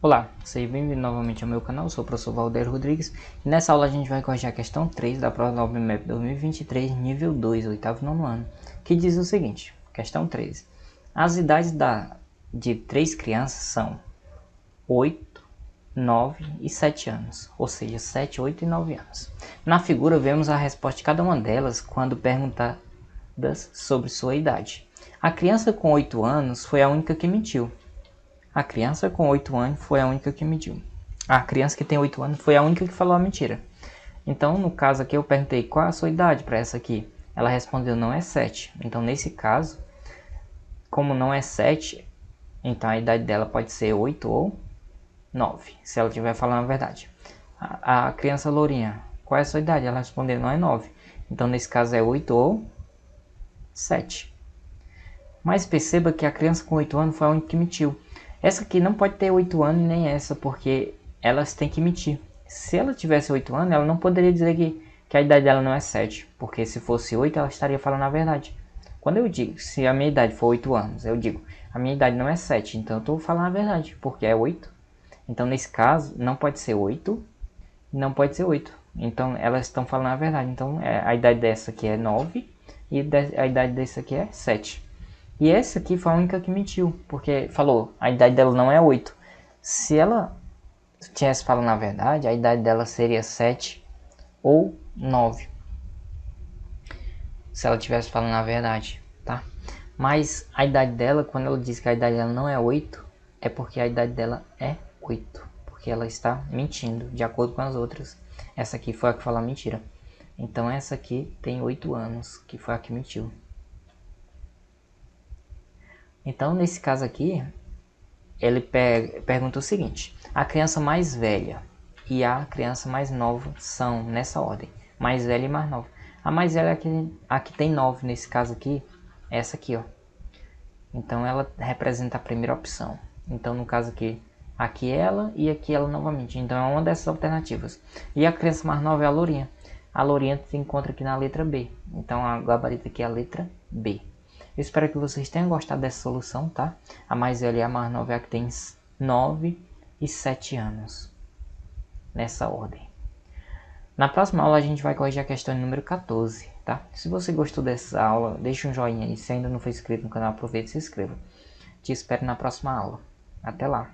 Olá, seja bem-vindo novamente ao meu canal, eu sou o professor Valdeiro Rodrigues e nessa aula a gente vai corrigir a questão 3 da prova da OBMEP 2023, nível 2, oitavo e nono ano, que diz o seguinte, questão 3. As idades de 3 crianças são 8, 9 e 7 anos, ou seja, 7, 8 e 9 anos. Na figura vemos a resposta de cada uma delas quando perguntadas sobre sua idade. A criança com 8 anos foi a única que mentiu. A criança com 8 anos foi a única que mentiu. A criança que tem 8 anos foi a única que falou a mentira. Então, no caso aqui, eu perguntei qual é a sua idade para essa aqui. Ela respondeu não é 7. Então, nesse caso, como não é 7, então a idade dela pode ser 8 ou 9, se ela estiver falando a verdade. A criança lourinha, qual é a sua idade? Ela respondeu não é 9. Então, nesse caso, é 8 ou 7. Mas perceba que a criança com 8 anos foi a única que mentiu. Essa aqui não pode ter 8 anos nem essa, porque elas têm que mentir. Se ela tivesse 8 anos, ela não poderia dizer que a idade dela não é 7, porque se fosse 8, ela estaria falando a verdade. Quando eu digo, se a minha idade for 8 anos, eu digo, a minha idade não é 7, então eu estou falando a verdade, porque é 8. Então, nesse caso, não pode ser 8, não pode ser 8. Então, elas estão falando a verdade. Então, a idade dessa aqui é 9 e a idade dessa aqui é 7. E essa aqui foi a única que mentiu, porque falou, a idade dela não é 8. Se ela tivesse falando a verdade, a idade dela seria 7 ou 9. Se ela tivesse falando a verdade, tá? Mas a idade dela, quando ela diz que a idade dela não é 8, é porque a idade dela é 8. Porque ela está mentindo, de acordo com as outras. Essa aqui foi a que falou a mentira. Então essa aqui tem 8 anos, que foi a que mentiu. Então, nesse caso aqui, ele pergunta o seguinte: a criança mais velha e a criança mais nova são nessa ordem, mais velha e mais nova. A mais velha é a que tem 9, nesse caso aqui, essa aqui, ó. Então, ela representa a primeira opção. Então, no caso aqui ela e aqui ela novamente. Então, é uma dessas alternativas. E a criança mais nova é a lourinha. A lourinha se encontra aqui na letra B. Então, a gabarita aqui é a letra B. Eu espero que vocês tenham gostado dessa solução, tá? A mais velha e a mais nova é a que tem 9 e 7 anos. Nessa ordem. Na próxima aula a gente vai corrigir a questão número 14, tá? Se você gostou dessa aula, deixa um joinha aí. Se ainda não for inscrito no canal, aproveita e se inscreva. Te espero na próxima aula. Até lá!